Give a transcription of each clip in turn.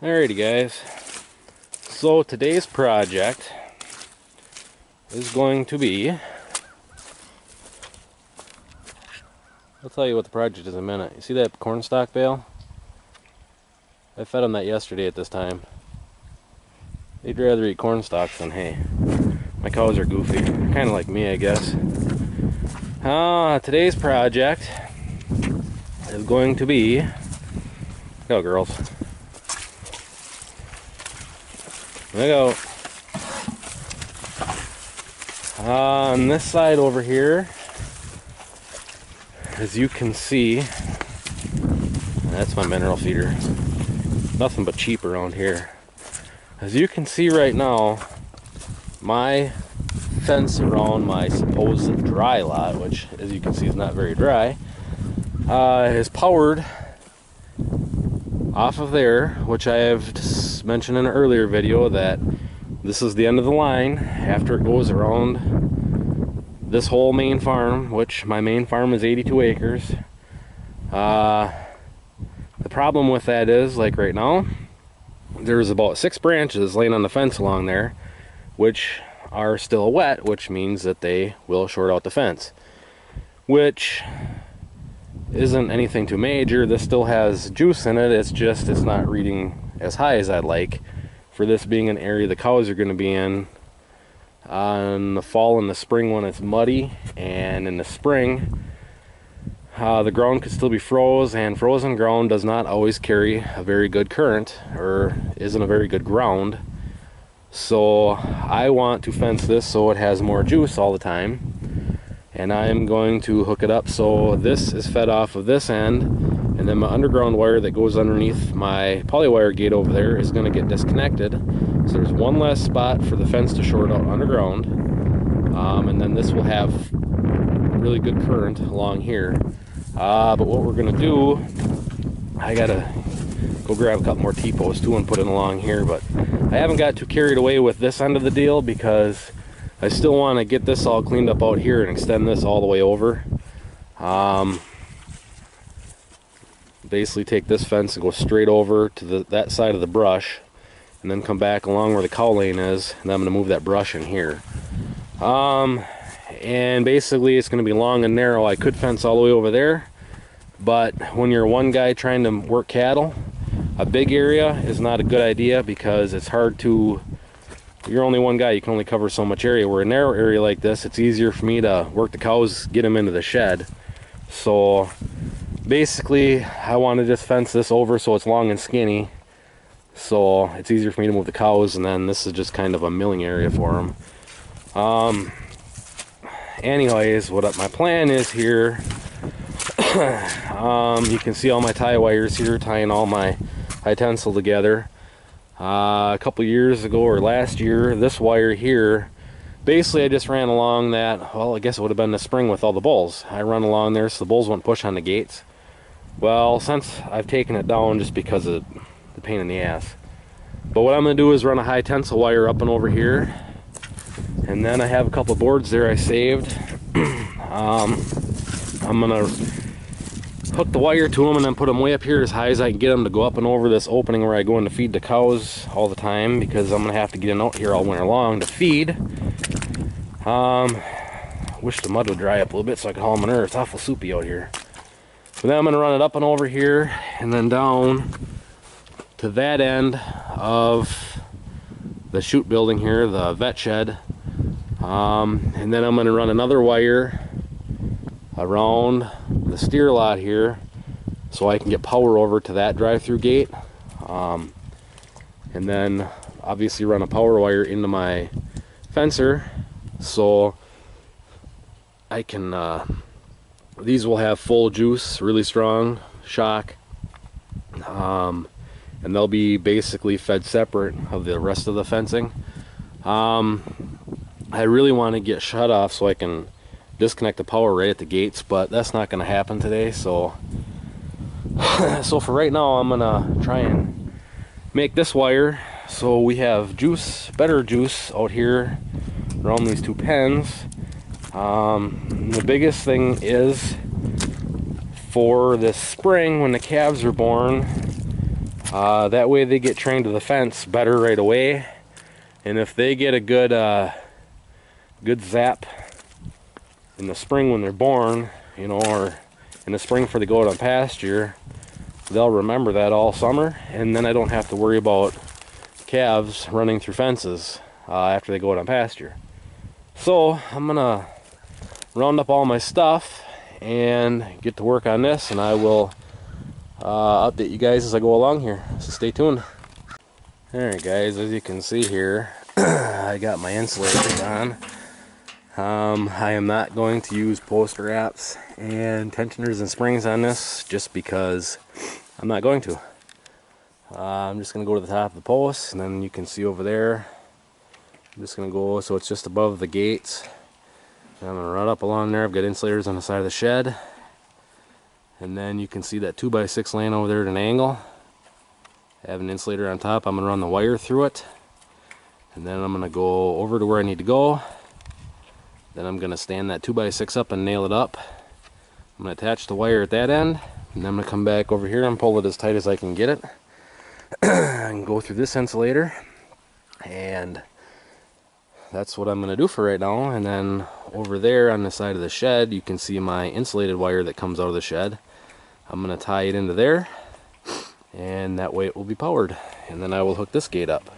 Alrighty guys, so today's project is going to be, I'll tell you what the project is in a minute. You see that cornstalk bale? I fed them that yesterday at this time. They'd rather eat cornstalks than hay. My cows are goofy, kind of like me I guess. Today's project is going to be, go girls. There we go. On this side over here, as you can see, that's my mineral feeder. Nothing but cheap around here. As you can see right now, my fence around my supposed dry lot, which as you can see is not very dry, is powered off of there, which I have mentioned in an earlier video that this is the end of the line after it goes around this whole main farm, which my main farm is 82 acres. The problem with that is, like right now, there's about 6 branches laying on the fence along there, which are still wet, which means that they will short out the fence, which isn't anything too major. This still has juice in it, it's just it's not reading as high as I'd like for this being an area the cows are going to be in the fall and the spring when it's muddy, and in the spring the ground could still be froze, and frozen ground does not always carry a very good current or isn't a very good ground. So I want to fence this so it has more juice all the time, and I'm going to hook it up so this is fed off of this end, and then my underground wire that goes underneath my polywire gate over there is going to get disconnected, so there's one less spot for the fence to short out underground, and then this will have really good current along here. But what we're going to do, I gotta go grab a couple more T-posts too and put it along here, but I haven't got too carried away with this end of the deal because I still want to get this all cleaned up out here and extend this all the way over. Basically take this fence and go straight over to that side of the brush, and then come back along where the cow lane is, and I'm going to move that brush in here. And basically it's going to be long and narrow. I could fence all the way over there, but when you're one guy trying to work cattle, a big area is not a good idea because it's hard to, you're only one guy, you can only cover so much area. Where a narrow area like this, it's easier for me to work the cows, get them into the shed. So basically I want to just fence this over so it's long and skinny, so it's easier for me to move the cows, and then this is just kind of a milling area for them. Anyways, what my plan is here, you can see all my tie wires here tying all my high tensile together. A couple years ago or last year, this wire here, basically I just ran along that, well I guess it would have been the spring with all the bulls. I run along there so the bulls wouldn't push on the gates. Well, since I've taken it down just because of the pain in the ass. But what I'm going to do is run a high tensile wire up and over here, and then I have a couple boards there I saved. I'm going to hook the wire to them and then put them way up here as high as I can get them to go up and over this opening where I go in to feed the cows all the time, because I'm going to have to get in out here all winter long to feed. Wish the mud would dry up a little bit so I could haul manure. It's awful soupy out here. But then I'm going to run it up and over here and then down to that end of the chute building here, the vet shed. And then I'm going to run another wire around the steer lot here so I can get power over to that drive-through gate, and then obviously run a power wire into my fencer so I can these will have full juice, really strong shock, and they'll be basically fed separate of the rest of the fencing. I really want to get shut off so I can disconnect the power right at the gates, but that's not going to happen today. So for right now I'm gonna try and make this wire so we have juice, better juice out here around these 2 pens. The biggest thing is for this spring when the calves are born, That way they get trained to the fence better right away. And if they get a good good zap in the spring when they're born, you know, or in the spring for the goat on pasture, they'll remember that all summer, and then I don't have to worry about calves running through fences after they go out on pasture. So I'm gonna round up all my stuff and get to work on this, and I will update you guys as I go along here, so stay tuned. Alright guys, as you can see here, I got my insulators on. I am not going to use post wraps and tensioners and springs on this just because I'm not going to. I'm just going to go to the top of the post, and then you can see over there, I'm just going to go so it's just above the gates. And I'm going to run up along there. I've got insulators on the side of the shed, and then you can see that 2x6 laying over there at an angle. I have an insulator on top. I'm going to run the wire through it, and then I'm going to go over to where I need to go. Then I'm going to stand that 2x6 up and nail it up. I'm going to attach the wire at that end, and then I'm going to come back over here and pull it as tight as I can get it. And go through this insulator, and that's what I'm going to do for right now. And then over there on the side of the shed, you can see my insulated wire that comes out of the shed. I'm going to tie it into there, and that way it will be powered, and then I will hook this gate up.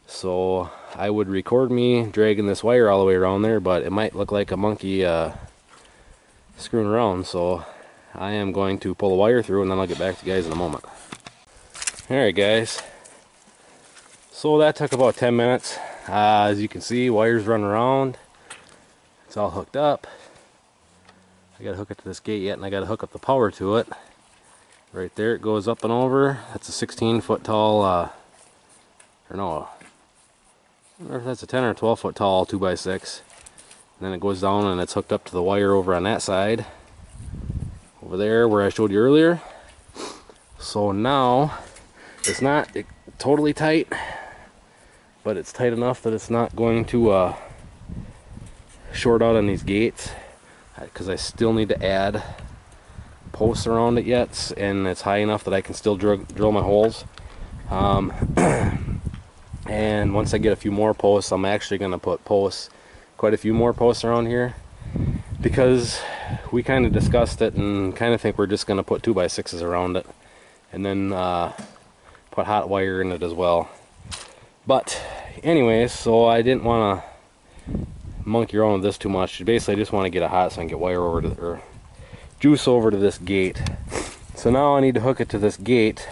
So I would record me dragging this wire all the way around there, but it might look like a monkey screwing around, so I am going to pull the wire through, and then I'll get back to you guys in a moment. Alright guys, so that took about 10 minutes. As you can see, wires running around. It's all hooked up. I gotta hook it to this gate yet, and I gotta hook up the power to it. Right there it goes up and over. That's a 16-foot tall, or no, I don't know if that's a 10 or 12-foot tall 2x6. And then it goes down and it's hooked up to the wire over on that side. Over there where I showed you earlier. So now, it's not totally tight, but it's tight enough that it's not going to short out on these gates, because I still need to add posts around it yet, and it's high enough that I can still drill my holes. And once I get a few more posts, I'm actually going to put posts, quite a few more posts around here, because we kind of discussed it and kind of think we're just going to put 2x6s around it, and then put hot wire in it as well. But anyways, so I didn't want to monkey around with this too much. Basically, I just want to get it hot so I can get wire over to, or juice over to this gate. So now I need to hook it to this gate,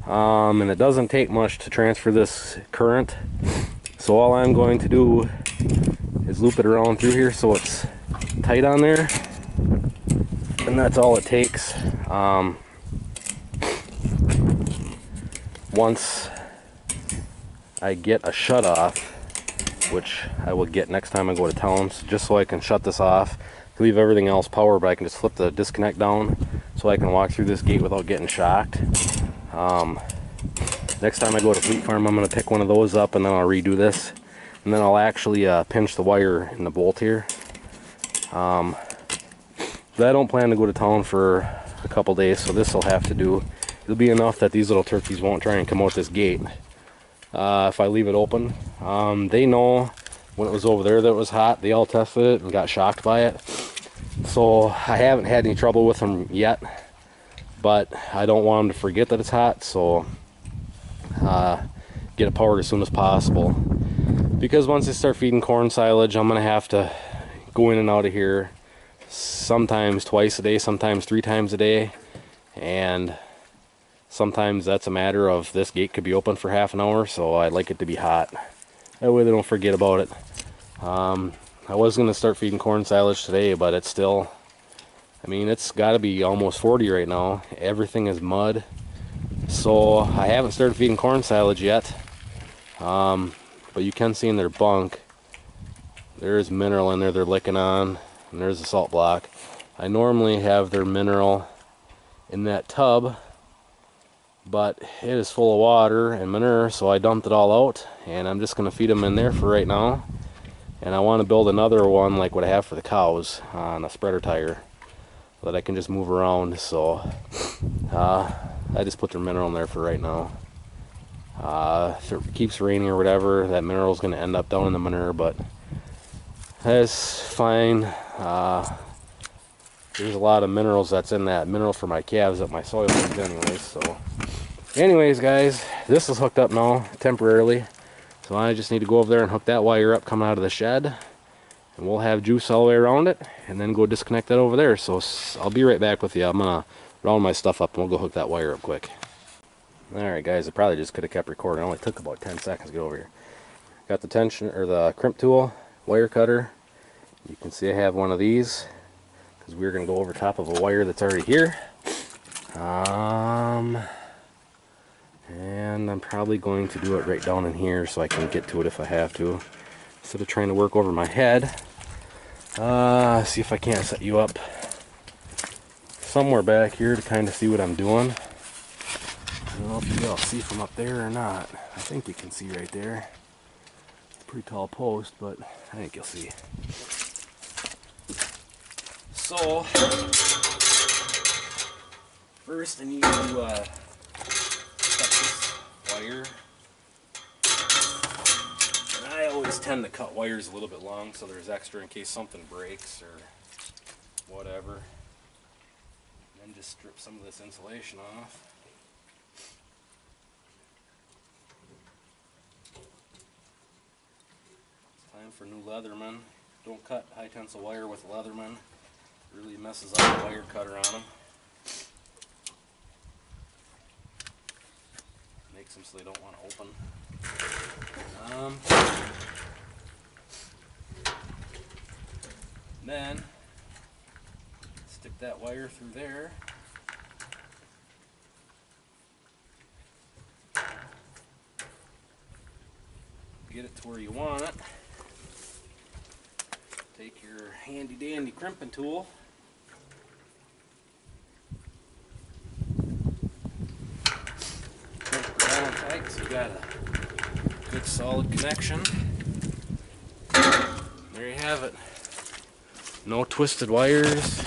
and it doesn't take much to transfer this current. So all I'm going to do is loop it around through here so it's tight on there, and that's all it takes. Once I get a shut off, which I will get next time I go to town, just so I can shut this off, leave everything else power, but I can just flip the disconnect down so I can walk through this gate without getting shocked. Next time I go to Fleet Farm, I'm going to pick one of those up, and then I'll redo this, and then I'll actually pinch the wire in the bolt here. But I don't plan to go to town for a couple days, so this will have to do. It'll be enough that these little turkeys won't try and come out this gate if I leave it open. They know when it was over there that it was hot. They all tested it and got shocked by it. So I haven't had any trouble with them yet, but I don't want them to forget that it's hot, so get it powered as soon as possible. Because once they start feeding corn silage, I'm going to have to go in and out of here sometimes twice a day, sometimes 3 times a day, and sometimes that's a matter of this gate could be open for half an hour, so I'd like it to be hot. That way they don't forget about it. I was going to start feeding corn silage today, but it's still, I mean, it's got to be almost 40 right now. Everything is mud. So I haven't started feeding corn silage yet. But you can see in their bunk, there's mineral in there they're licking on, and there's a salt block. I normally have their mineral in that tub, but it is full of water and manure, so I dumped it all out, and I'm just going to feed them in there for right now. And I want to build another one like what I have for the cows on a spreader tire, so that I can just move around. So I just put their mineral in there for right now. If it keeps raining or whatever, that mineral is going to end up down in the manure, but that's fine. There's a lot of minerals that's in that mineral for my calves that my soil needs anyways. So anyways, guys, this is hooked up now temporarily, so I just need to go over there and hook that wire up coming out of the shed, and we'll have juice all the way around it, and then go disconnect that over there. So I'll be right back with you. I'm gonna round my stuff up and we'll go hook that wire up quick. Alright guys, I probably just could have kept recording. It only took about 10 seconds to get over here. Got the tension, or the crimp tool, wire cutter. You can see I have one of these, because we're going to go over top of a wire that's already here. And I'm probably going to do it right down in here so I can get to it if I have to, instead of trying to work over my head. See if I can't set you up somewhere back here to kind of see what I'm doing. I don't know if you all see from up there or not. I think you can see right there. Pretty tall post, but I think you'll see. So, first I need to cut this wire. And I always tend to cut wires a little bit long so there's extra in case something breaks or whatever. And then just strip some of this insulation off. Time for new Leatherman. Don't cut high tensile wire with Leatherman. It really messes up the wire cutter on them. Makes them so they don't want to open. Then stick that wire through there. Get it to where you want it. Take your handy dandy crimping tool. Crimp it down tight so you got a good solid connection. There you have it. No twisted wires,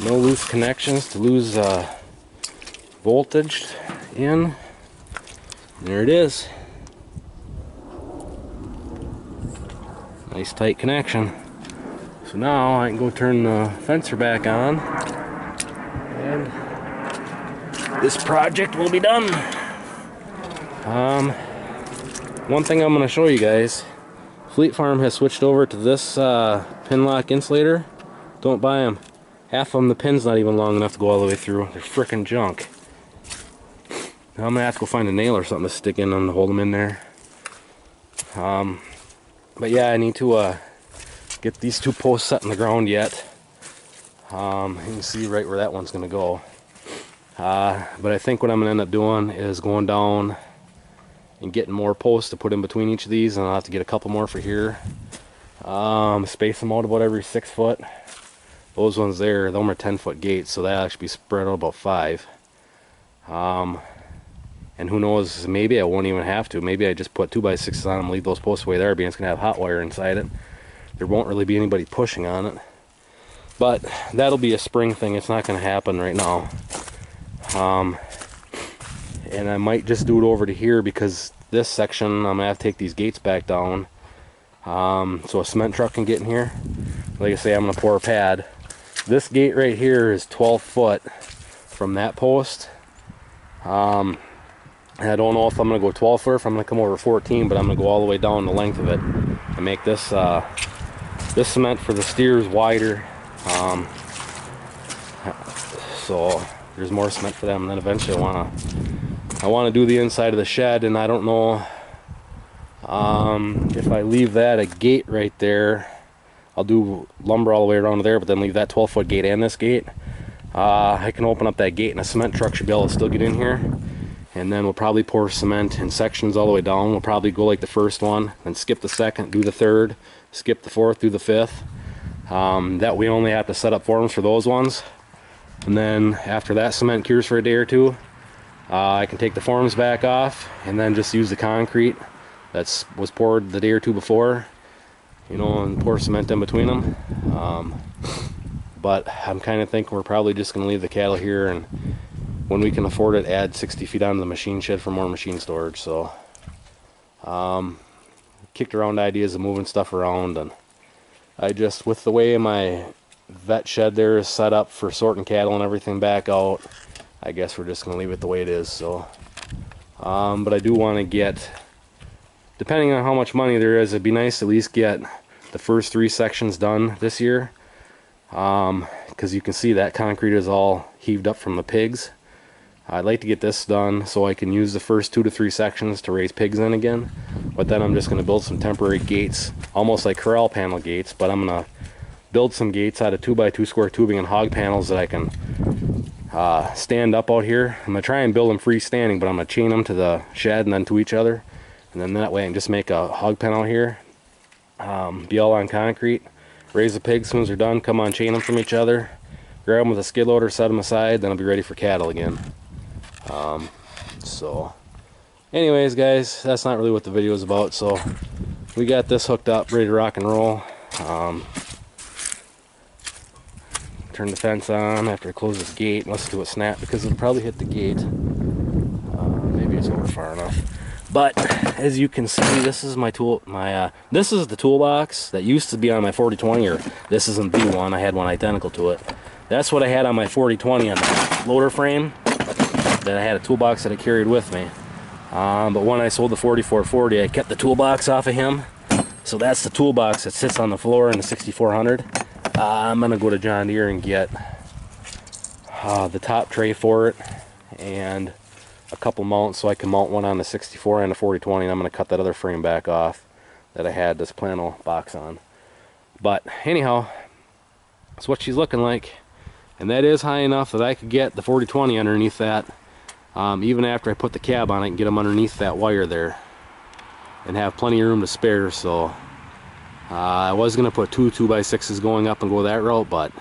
no loose connections to lose voltage in. There it is. Nice tight connection. So now I can go turn the fencer back on and this project will be done. One thing I'm going to show you guys, Fleet Farm has switched over to this pin lock insulator. Don't buy them. Half of them, the pin's not even long enough to go all the way through. They're frickin' junk. Now I'm going to have to go find a nail or something to stick in them to hold them in there. But yeah, I need to get these two posts set in the ground yet. You can see right where that one's going to go. But I think what I'm going to end up doing is going down and getting more posts to put in between each of these, and I'll have to get a couple more for here. Space them out about every 6 foot. Those ones there, them are 10-foot gates, so that'll actually be spread out about 5. And who knows, maybe I won't even have to. Maybe I just put 2x6s on them, leave those posts away there, being it's going to have hot wire inside it. There won't really be anybody pushing on it. But that'll be a spring thing. It's not going to happen right now. And I might just do it over to here because this section, I'm going to have to take these gates back down. So a cement truck can get in here. Like I say, I'm going to pour a pad. This gate right here is 12 foot from that post. And I don't know if I'm going to go 12 foot or if I'm going to come over 14, but I'm going to go all the way down the length of it and make this this cement for the steers wider. So there's more cement for them, and then eventually I want to do the inside of the shed, and I don't know if I leave that a gate right there. I'll do lumber all the way around to there, but then leave that 12-foot gate and this gate. I can open up that gate, and a cement truck should be able to still get in here. And then we'll probably pour cement in sections all the way down. We'll probably go like the first one, then skip the second, do the third, skip the fourth, do the fifth. That we only have to set up forms for those ones. And then after that cement cures for a day or two, I can take the forms back off and then just use the concrete that was poured the day or two before, you know, and pour cement in between them. But I'm kind of thinking we're probably just going to leave the cattle here and when we can afford it, add 60 feet onto the machine shed for more machine storage. So kicked around ideas of moving stuff around, and I just, with the way my vet shed there is set up for sorting cattle and everything back out, I guess we're just going to leave it the way it is. So but I do want to get, depending on how much money there is, it'd be nice to at least get the first 3 sections done this year, because you can see that concrete is all heaved up from the pigs. I'd like to get this done so I can use the first 2 to 3 sections to raise pigs in again, but then I'm just going to build some temporary gates, almost like corral panel gates, but I'm going to build some gates out of 2x2 square tubing and hog panels that I can stand up out here. I'm going to try and build them freestanding, but I'm going to chain them to the shed and then to each other, and then that way I can just make a hog pen out here, be all on concrete, raise the pigs as soon as they're done, come on, chain them from each other, grab them with a skid loader, set them aside, then I'll be ready for cattle again. So anyways, guys, that's not really what the video is about. So we got this hooked up, ready to rock and roll. Turn the fence on after I close this gate. Let's do it snap because it'll probably hit the gate. Maybe it's over far enough. But as you can see, this is my tool. This is the toolbox that used to be on my 4020, or this isn't the one. I had one identical to it. That's what I had on my 4020 on the loader frame. That I had a toolbox that I carried with me. But when I sold the 4440, I kept the toolbox off of him. So that's the toolbox that sits on the floor in the 6400. I'm gonna go to John Deere and get the top tray for it and a couple mounts so I can mount one on the 64 and the 4020, and I'm gonna cut that other frame back off that I had this panel box on. But anyhow, that's what she's looking like, and that is high enough that I could get the 4020 underneath that. Even after I put the cab on it and get them underneath that wire there, and have plenty of room to spare. So I was going to put 2 2x6s going up and go that route, but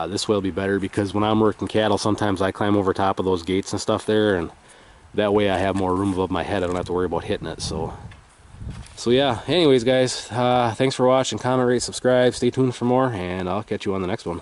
this way will be better, because when I'm working cattle, sometimes I climb over top of those gates and stuff there, and that way I have more room above my head. I don't have to worry about hitting it. So yeah, anyways, guys, thanks for watching. Comment, rate, subscribe, stay tuned for more, and I'll catch you on the next one.